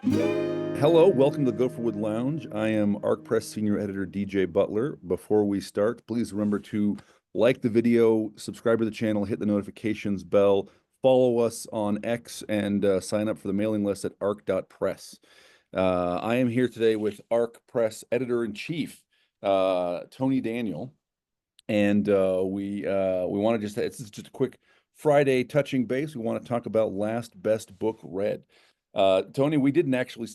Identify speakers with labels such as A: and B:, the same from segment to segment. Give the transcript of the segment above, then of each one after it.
A: Hello, welcome to the Gopherwood Lounge. I am ArcPress Senior Editor DJ Butler. Before we start, please remember to like the video, subscribe to the channel, hit the notifications bell, follow us on X, and sign up for the mailing list at arc.press. I am here today with ArcPress Editor-in-Chief, Tony Daniel, and we want to it's just a quick Friday touching base. We want to talk about last best book read. Tony, we didn't actually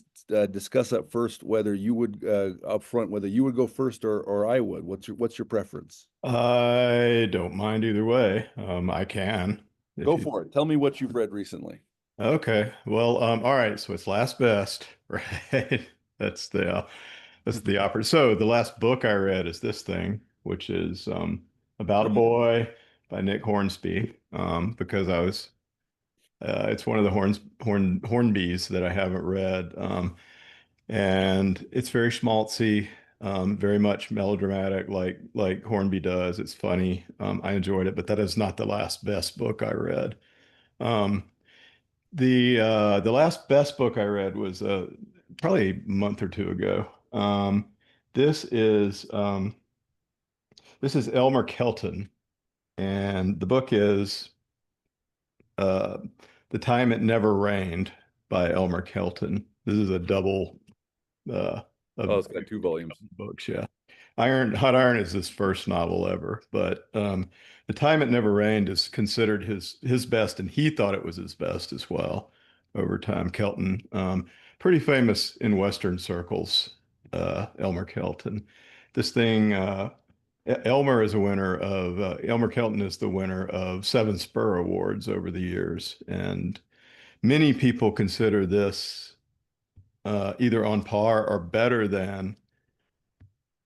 A: discuss up first whether you would up front whether you would go first or I would. What's your preference?
B: I don't mind either way. I can if
A: Go
B: you.
A: for it. Tell me what you've read recently.
B: Okay. Well, all right. So it's last best, right? That's the opera. So the last book I read is this thing, which is About a
A: Mhm.
B: Boy by Nick Hornsby. Because it's one of the Hornbys that I haven't read. And it's very schmaltzy, very much melodramatic, like Hornby does. It's funny. I enjoyed it, but that is not the last best book I read. Um, the last best book I read was probably a month or two ago. This is um, this is Elmer Kelton, and the book is uh, The Time It Never Rained by Elmer Kelton. This is a double uh,
A: Oh,
B: of
A: it's got two volumes.
B: books, yeah. Hot Iron is his first novel ever, but The Time It Never Rained is considered his best, and he thought it was his best as well over time. Kelton, pretty famous in Western circles, Elmer Kelton. This thing, Elmer Kelton is the winner of 7 Spur Awards over the years, and many people consider this either on par or better than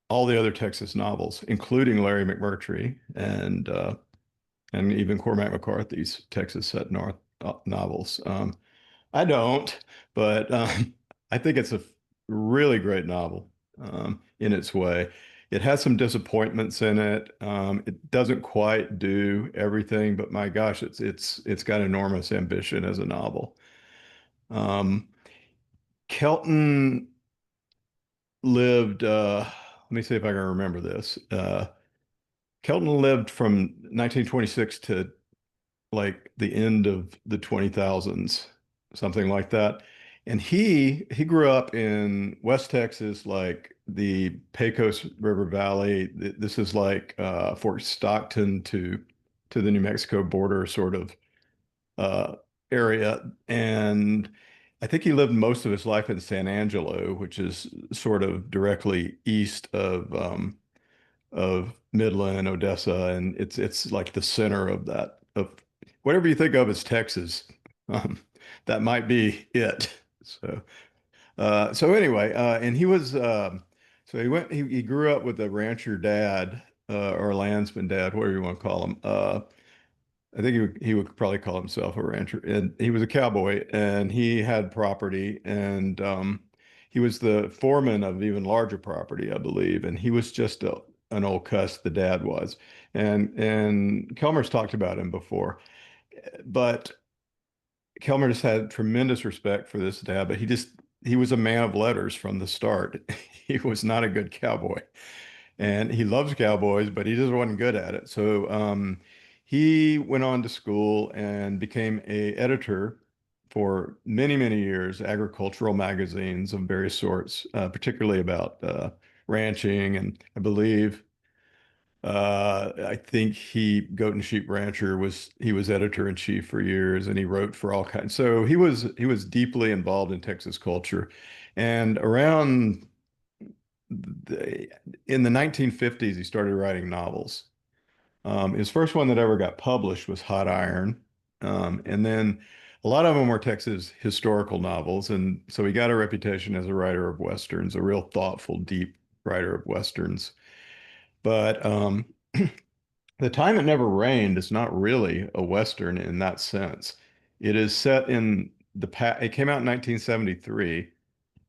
B: all the other Texas novels, including Larry McMurtry and even Cormac McCarthy's Texas Set North novels. I don't, but I think it's a really great novel in its way. It has some disappointments in it. It doesn't quite do everything, but my gosh, it's got enormous ambition as a novel. Um, Kelton lived. Let me see if I can remember this. Kelton lived from 1926 to like the end of the 2000s, something like that. And he grew up in West Texas, like the Pecos River Valley. This is like Fort Stockton to the New Mexico border sort of uh, area. And I think he lived most of his life in San Angelo, which is sort of directly east of Midland, Odessa, and it's like the center of that of whatever you think of as Texas. Um, that might be it. So anyway, and he grew up with a rancher dad or a landsman dad, whatever you want to call him. I think he would probably call himself a rancher, and he was a cowboy, and he had property, and he was the foreman of even larger property, I believe, and he was just an old cuss, the dad was, and Kelmer's talked about him before, but Kelmer just had tremendous respect for this dad, but he was a man of letters from the start. He was not a good cowboy. And he loves cowboys, but he just wasn't good at it. So he went on to school and became a editor for many, many years, agricultural magazines of various sorts, particularly about ranching. And I think Goat and Sheep Rancher he was editor in chief for years, and he wrote for all kinds. So he was deeply involved in Texas culture, and around the, in the 1950s, he started writing novels. His first one that ever got published was Hot Iron. And then a lot of them were Texas historical novels. And so he got a reputation as a writer of Westerns, a real thoughtful, deep writer of Westerns. But The Time It Never Rained is not really a Western in that sense. It is set in the past. It came out in 1973.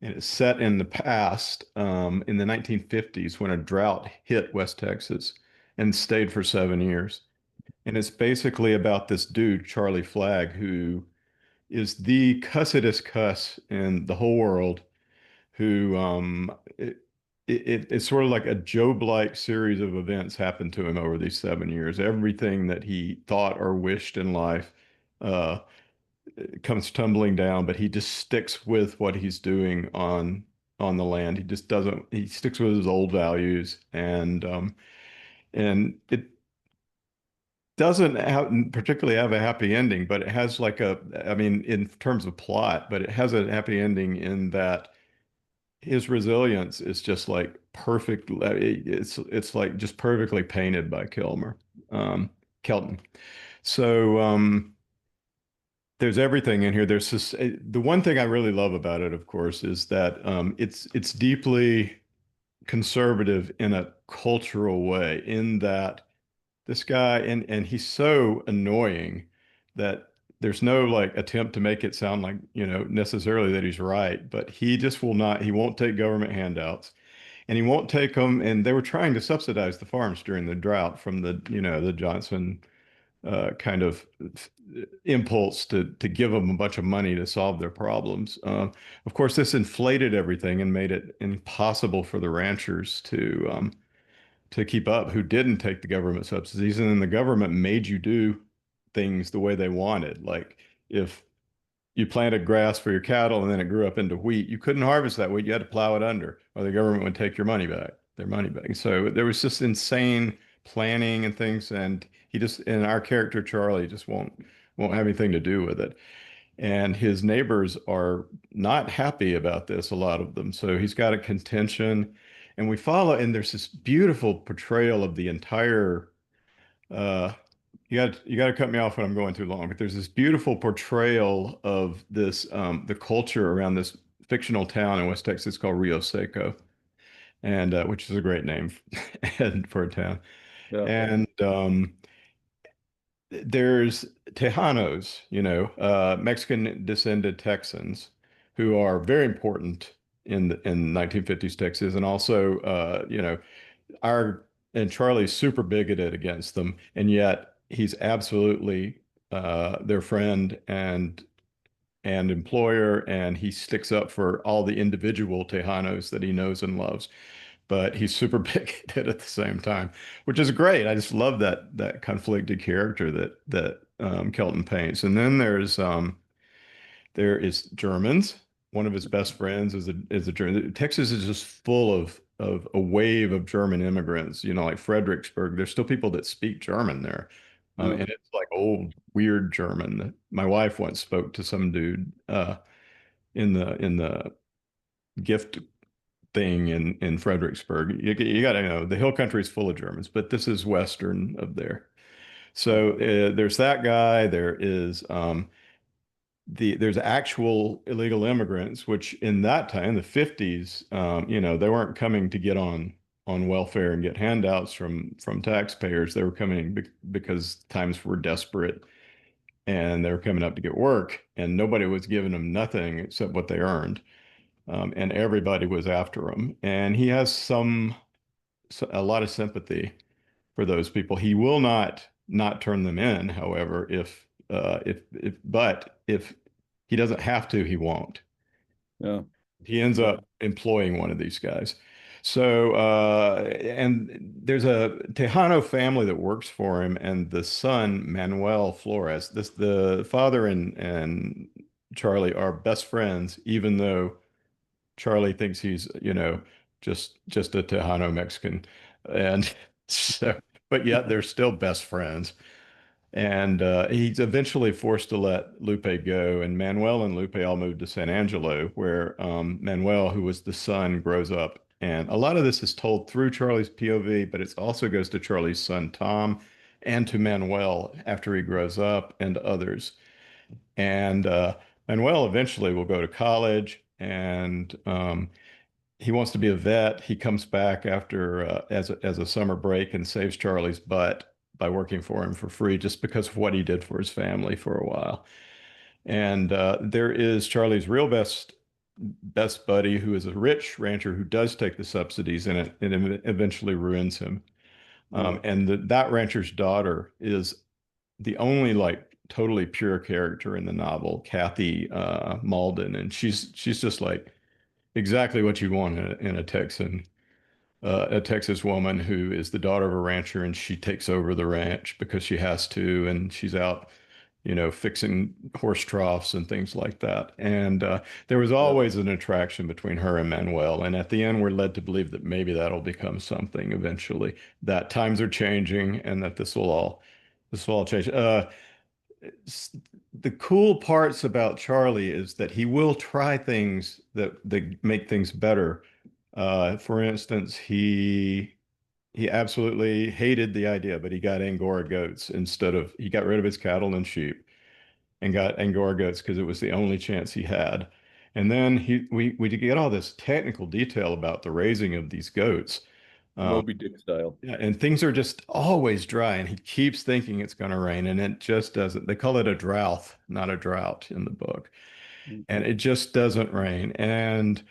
B: And it's set in the past, in the 1950s, when a drought hit West Texas and stayed for 7 years. And it's basically about this dude, Charlie Flagg, who is the cussedest cuss in the whole world, who it's sort of like a Job-like series of events happened to him over these 7 years. Everything that he thought or wished in life uh, comes tumbling down, but he just sticks with what he's doing on the land. He just doesn't. He sticks with his old values, and it doesn't particularly have a happy ending, but it has like I mean, in terms of plot, but it has a happy ending in that his resilience is just like perfect. It's like just perfectly painted by um, Kelton. So there's everything in here. There's this, the one thing I really love about it, of course, is that it's deeply conservative in a cultural way. In that this guy, and he's so annoying that there's no like attempt to make it sound like, necessarily that he's right, but he just will not, he won't take government handouts, and he won't take them. And they were trying to subsidize the farms during the drought from the Johnson kind of impulse to give them a bunch of money to solve their problems. Of course, this inflated everything and made it impossible for the ranchers to keep up who didn't take the government subsidies. And then the government made you do things the way they wanted. Like if you planted grass for your cattle and then it grew up into wheat, you couldn't harvest that wheat. You had to plow it under, or the government would take your money back, their money back. So there was just insane planning and things. And our character, Charlie, just won't have anything to do with it. And his neighbors are not happy about this, a lot of them. So he's got a contention, and we follow, and there's this beautiful portrayal of the entire uh you got to cut me off when I'm going too long, but there's this beautiful portrayal of this the culture around this fictional town in West Texas called Rio Seco, and which is a great name and for a town.
A: Yeah.
B: And there's Tejanos, Mexican descended Texans who are very important in 1950s Texas, and also our and Charlie's super bigoted against them, and yet he's absolutely their friend and employer, and he sticks up for all the individual Tejanos that he knows and loves. But he's super bigoted at the same time, which is great. I just love that conflicted character that Kelton paints. And then there is Germans. One of his best friends is a German. Texas is just full of a wave of German immigrants. Like Fredericksburg. There's still people that speak German there,
A: Yeah.
B: and it's like old weird German. My wife once spoke to some dude in the gift thing in Fredericksburg. You got to know the hill country is full of Germans, but this is western of there. So there's that guy. There's actual illegal immigrants, which in that time, the 50s, they weren't coming to get on welfare and get handouts from taxpayers. They were coming because times were desperate, and they were coming up to get work, and nobody was giving them nothing except what they earned. And everybody was after him. And he has a lot of sympathy for those people. He will not turn them in, however, but if he doesn't have to, he won't.
A: Yeah.
B: He ends up employing one of these guys. So, and there's a Tejano family that works for him, and the son, Manuel Flores. The father and Charlie are best friends, even though Charlie thinks he's, just a Tejano Mexican. And so, but yet they're still best friends. And he's eventually forced to let Lupe go. And Manuel and Lupe all moved to San Angelo, where Manuel, who was the son, grows up. And a lot of this is told through Charlie's POV, but it also goes to Charlie's son, Tom, and to Manuel after he grows up, and others. And Manuel eventually will go to college, and he wants to be a vet. He comes back after as a summer break and saves Charlie's butt by working for him for free, just because of what he did for his family for a while. And there is Charlie's real best buddy, who is a rich rancher who does take the subsidies, and it eventually ruins him. And that rancher's daughter is the only like totally pure character in the novel, Kathy Malden, and she's just like exactly what you want in a Texas woman who is the daughter of a rancher, and she takes over the ranch because she has to, and she's out, fixing horse troughs and things like that. And there was
A: Yeah.
B: always an attraction between her and Manuel. And at the end, we're led to believe that maybe that'll become something eventually, that times are changing and that this will all change. s- the cool parts about Charlie is that he will try things that make things better. For instance, he absolutely hated the idea, but he got Angora goats he got rid of his cattle and sheep and got Angora goats because it was the only chance he had. And then we get all this technical detail about the raising of these goats. Um,
A: Moby Dick style.
B: yeah, and things are just always dry, and he keeps thinking it's going to rain, and it just doesn't. They call it a drought, not a drought in the book, and
A: Mhm.
B: it just doesn't rain. And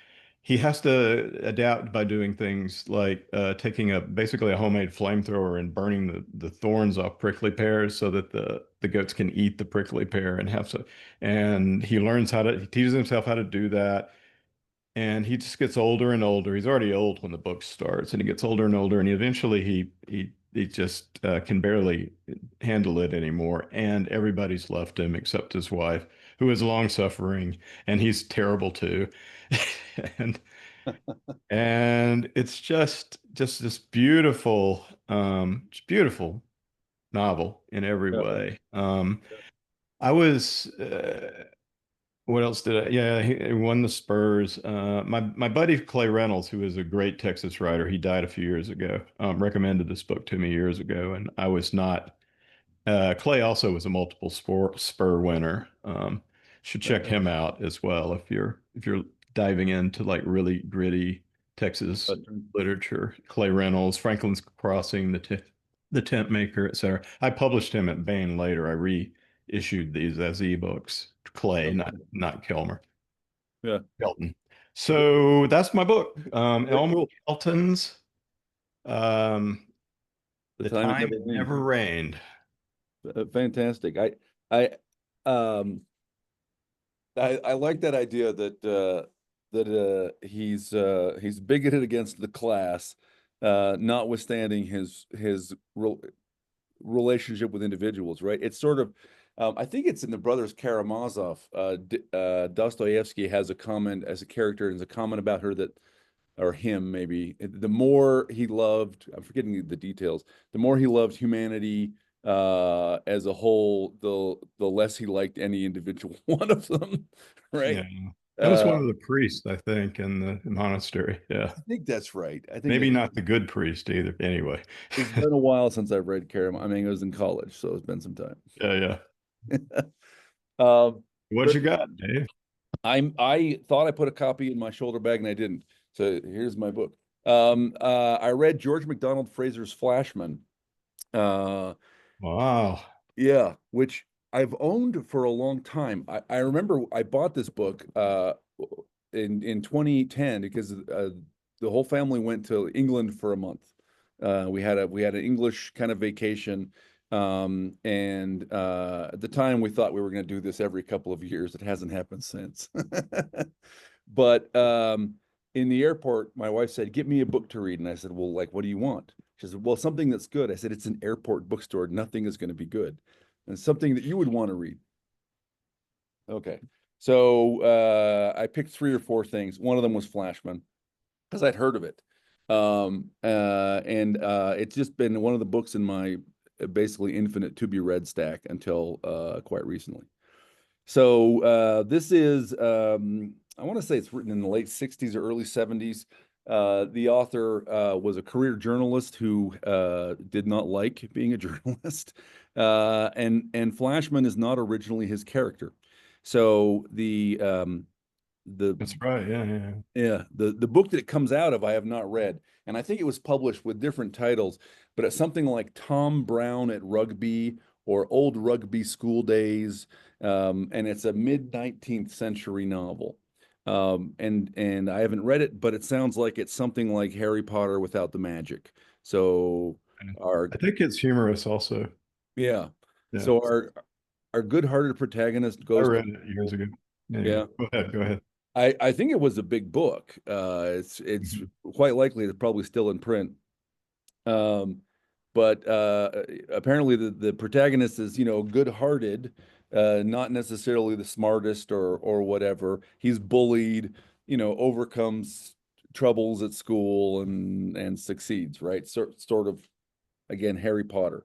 B: he has to adapt by doing things like taking basically a homemade flamethrower and burning the thorns off prickly pears so that the goats can eat the prickly pear and have so. And he teaches himself how to do that. And he just gets older and older. He's already old when the book starts, and he gets older and older, and eventually he just can barely handle it anymore. And everybody's left him except his wife, who is long suffering, and he's terrible too. And it's just this beautiful novel in every
A: Yeah.
B: way. I was what else did I? Yeah, he won the Spurs. My buddy Clay Reynolds, who is a great Texas writer, he died a few years ago. Recommended this book to me years ago, and I was not. Clay also was a multiple Spur winner. Should check
A: Uh,
B: him out as well if you're diving into like really gritty Texas
A: Western.
B: literature. Clay Reynolds, Franklin's Crossing, the Tent Maker, etc. I published him at Baen later. I reissued these as ebooks. Clay,
A: Okay.
B: not Kilmer.
A: Yeah.
B: Kelton.
A: Ve-
B: So that's my book.
A: Very
B: Elmer
A: cool.
B: Kelton's um,
A: The
B: The
A: time it
B: Time
A: never
B: It
A: rained.
B: Never Rained.
A: Fantastic. I, um, I like that idea that he's bigoted against the class, notwithstanding his relationship with individuals, right? It's sort of, I think it's in the Brothers Karamazov. Dostoevsky has a comment as a character, and there's a comment about her that, or him maybe, the more he loved, I'm forgetting the details, the more he loved humanity as a whole, the less he liked any individual one of them, right?
B: Yeah. That was
A: Uh,
B: one of the priests, I think, in the monastery. Yeah.
A: I think that's right. I think
B: Maybe
A: that
B: not the good priest either. Anyway.
A: it's been a while since I've read Karamazov. I mean, I was in college, so it's been some time.
B: Yeah, yeah.
A: Um,
B: What
A: very
B: you got, Dave?
A: I thought I put a copy in my shoulder bag and I didn't. So here's my book. I read George MacDonald Fraser's Flashman. Uh,
B: Wow.
A: yeah, which I've owned for a long time. I remember I bought this book in 2010 because the whole family went to England for a month. We had an English kind of vacation. And at the time we thought we were going to do this every couple of years. It hasn't happened since. But in the airport, my wife said, "Get me a book to read." And I said, "Well, like, what do you want?" She said, "Well, something that's good." I said, "It's an airport bookstore. Nothing is going to be good." And something that you would want to read. Okay. So I picked three or four things. One of them was Flashman because I'd heard of it. And it's just been one of the books in my basically infinite to be read stack until quite recently. So this is, I want to say it's written in the late 60s or early 70s. The author was a career journalist who did not like being a journalist. And Flashman is not originally his character. So the
B: That's right. Yeah, yeah.
A: yeah, the book that it comes out of, I have not read, and I think it was published with different titles, but it's something like Tom Brown at Rugby or Old Rugby School Days, and it's a mid 19th century novel. And I haven't read it, but it sounds like it's something like Harry Potter without the magic. So
B: And
A: our
B: I think it's humorous also.
A: yeah,
B: Yeah.
A: so our good-hearted protagonist
B: I
A: goes to
B: read it years ago. Anyway,
A: yeah.
B: go ahead. Go ahead.
A: I think it was a big book. It's
B: Mhm.
A: quite likely it's probably still in print. Um, but apparently the protagonist is, you know, good-hearted, not necessarily the smartest or whatever. He's bullied, you know, overcomes troubles at school and succeeds, right? Sort of again, Harry Potter,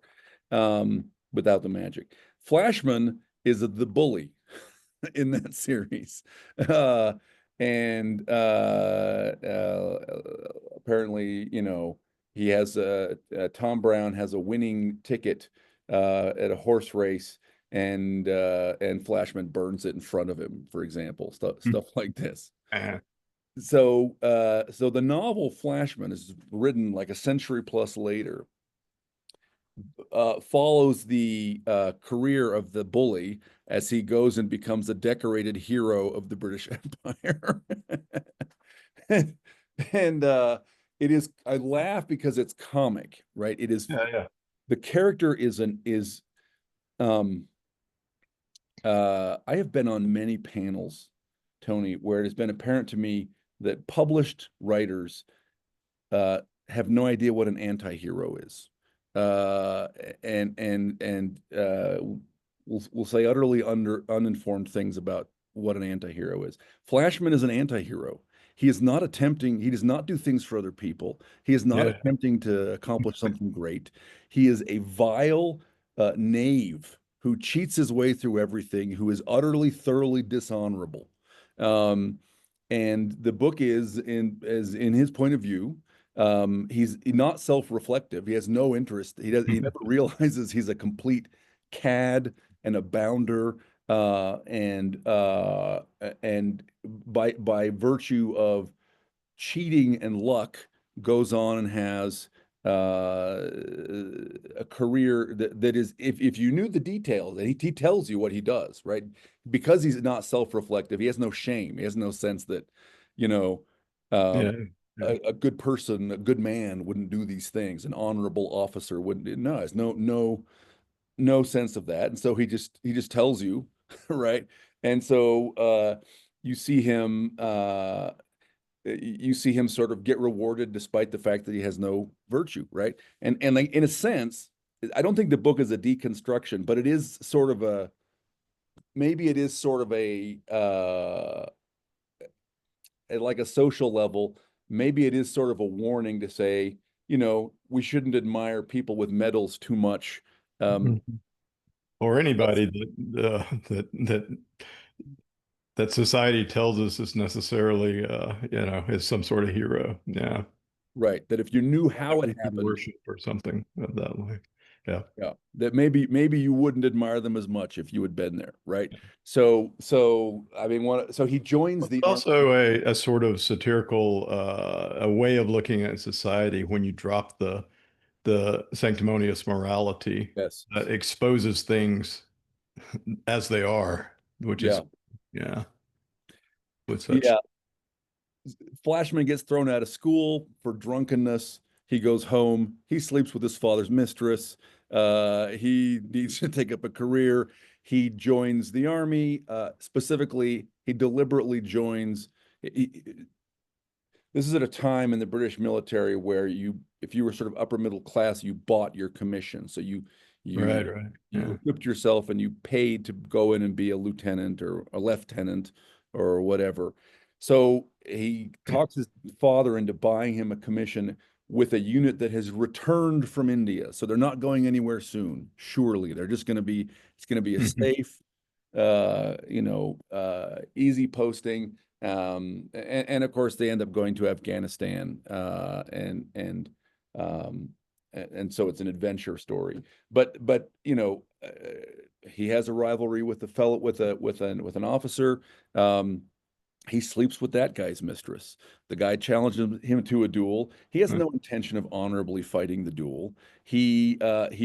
A: without the magic. Flashman is the bully in that series. Uh, and apparently, you know, he has Tom Brown has a winning ticket at a horse race, and Flashman burns it in front of him, for example, stuff like this.
B: Uh,
A: So the novel Flashman is written like a century plus later, follows the career of the bully as he goes and becomes a decorated hero of the British Empire. and it is, I laugh because it's comic, right? It is,
B: yeah.
A: the character is um I have been on many panels, Tony, where it has been apparent to me that published writers uh, have no idea what an anti-hero is. Uh, and we'll say utterly uninformed things about what an anti-hero is. Flashman is an anti-hero. He is not attempting, he does not do things for other people. He is not
B: Yeah.
A: attempting to accomplish something great. He is a vile knave who cheats his way through everything, who is utterly, thoroughly dishonorable. Um, and the book is in his point of view. He's not self-reflective. He has no interest. He never realizes he's a complete cad and a bounder. And by virtue of cheating and luck, goes on and has a career that is, if you knew the details, and he tells you what he does, right? Because he's not self-reflective, he has no shame. He has no sense that, you know,
B: Yeah.
A: um,
B: Yeah.
A: a good person, a good man wouldn't do these things. An honorable officer wouldn't. No, has no sense of that. And so he just tells you, right? And so you see him sort of get rewarded despite the fact that he has no virtue, right? And like in a sense, I don't think the book is a deconstruction, but it is sort of a, maybe it is sort of a at like a social level, maybe it is sort of a warning to say, you know, we shouldn't admire people with medals too much. Um,
B: Mhm. Or anybody that society tells us is necessarily is some sort of hero. Yeah.
A: right. That if you knew
B: That
A: how it
B: we could
A: happened,
B: worship or something of that way. Yeah.
A: yeah, that maybe you wouldn't admire them as much if you had been there, right? So I mean, so he joins the army.
B: Also a sort of satirical a way of looking at society when you drop the sanctimonious morality
A: Yes.
B: that exposes things as they are, which is
A: Yeah.
B: yeah, with such
A: Yeah. Flashman gets thrown out of school for drunkenness. He goes home. He sleeps with his father's mistress. He needs to take up a career. He joins the army. Specifically, he deliberately joins. This is at a time in the British military where if you were sort of upper middle class, you bought your commission. So you
B: right, right.
A: you
B: Yeah.
A: equipped yourself and you paid to go in and be a lieutenant or a lieutenant or whatever. So he talks his father into buying him a commission with a unit that has returned from India. So they're not going anywhere soon. Surely they're just going to be, it's going to be a safe, easy posting. And of course they end up going to Afghanistan, um, and so it's an adventure story. But he has a rivalry with the fellow with an officer. He sleeps with that guy's mistress. The guy challenges him to a duel. He has no intention of honorably fighting the duel. He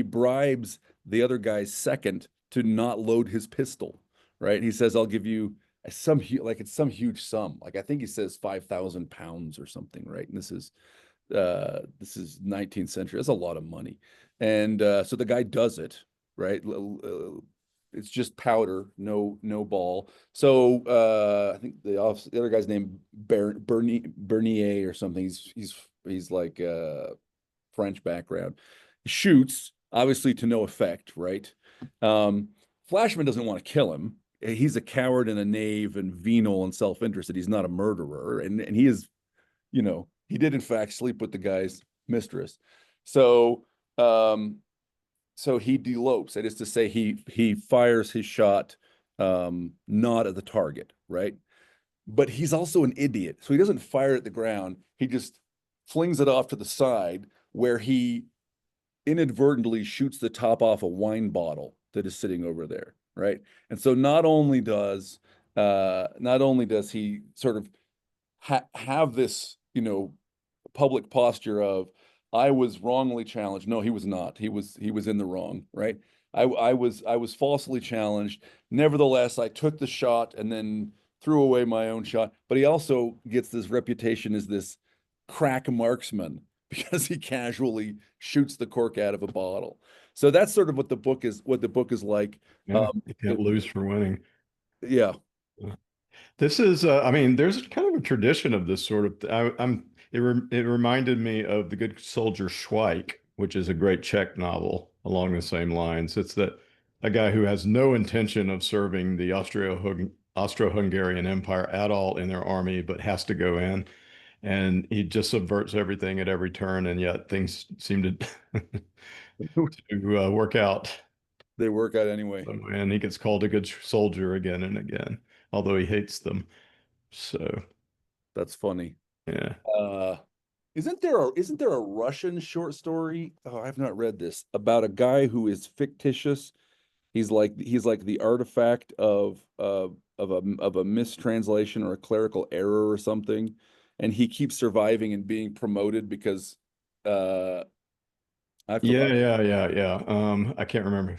A: bribes the other guy's second to not load his pistol, right? He says, "I'll give you it's some huge sum. Like I think he says 5,000 pounds or something, right?" And this is 19th century. That's a lot of money. And so the guy does it, right? it's just powder, no ball. So I think the other guy's name Bernier or something. He's like French background. He shoots obviously to no effect, right? Flashman doesn't want to kill him. He's a coward and a knave and venal and self-interested. He's not a murderer, and he is, he did in fact sleep with the guy's mistress. So so he delopes. That is to say, he fires his shot not at the target, right? But he's also an idiot. So he doesn't fire at the ground. He just flings it off to the side where he inadvertently shoots the top off a wine bottle that is sitting over there, right? And so not only does he sort of have this, public posture of, I was wrongly challenged. No, he was not. He was in the wrong, right? I was falsely challenged. Nevertheless, I took the shot and then threw away my own shot. But he also gets this reputation as this crack marksman because he casually shoots the cork out of a bottle. So that's sort of what the book is like.
B: Yeah, you can't lose for winning.
A: Yeah.
B: This is, I mean, there's kind of a tradition of this sort of. It reminded me of The Good Soldier Schweik, which is a great Czech novel along the same lines. It's that a guy who has no intention of serving the Austro-Hungarian Empire at all in their army, but has to go in, and he just subverts everything at every turn, and yet things seem to work out.
A: They work out anyway.
B: And he gets called a good soldier again and again, although he hates them. So
A: that's funny.
B: Yeah.
A: Isn't there a Russian short story? Oh, I've not read this, about a guy who is fictitious. He's like the artifact of a mistranslation or a clerical error or something, and he keeps surviving and being promoted because
B: Yeah. I can't remember,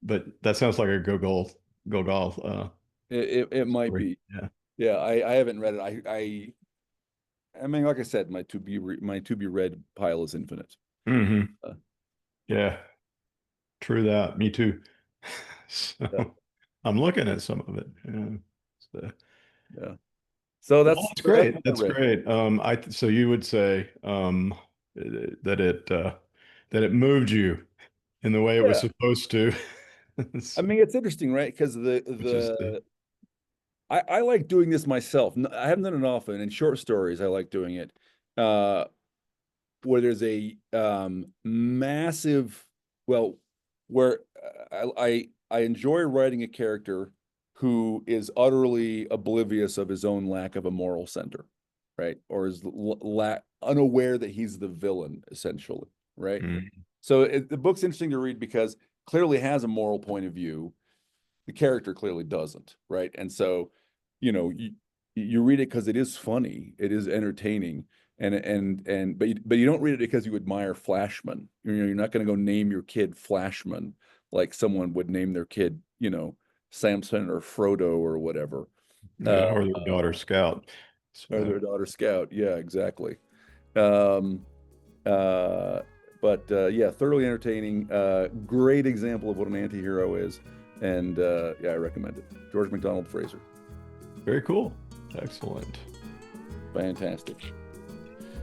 B: but that sounds like a Gogol.
A: It might
B: story.
A: be. Yeah. I haven't read it. I mean, like I said, my to be read pile is infinite.
B: Mm-hmm. Yeah, true that. Me too. So I'm looking at some of it.
A: Yeah. So that's
B: great. That's great. So you would say that it moved you in the way it was supposed to.
A: I mean, it's interesting, right? Because I like doing this myself. I haven't done it often. In short stories, I like doing it where there's a massive, where I enjoy writing a character who is utterly oblivious of his own lack of a moral center, right? Or is unaware that he's the villain, essentially, right? So the book's interesting to read because clearly has a moral point of view. The character clearly doesn't, right? And so, you read it because it is funny, it is entertaining, but you don't read it because you admire Flashman. You're not going to go name your kid Flashman like someone would name their kid, Samson or Frodo or whatever.
B: Or their daughter Scout.
A: Or their daughter Scout. Yeah, exactly. Yeah, thoroughly entertaining. Great example of what an anti-hero is. And yeah, I recommend it. George MacDonald Fraser.
B: Very cool. Excellent.
A: Fantastic.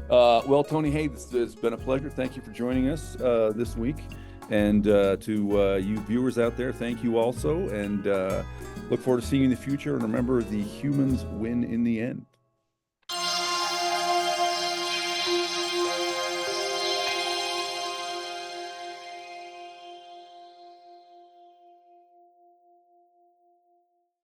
A: Well, Tony, hey, it's been a pleasure. Thank you for joining us this week. And to you viewers out there, thank you also. And look forward to seeing you in the future. And remember, the humans win in the end.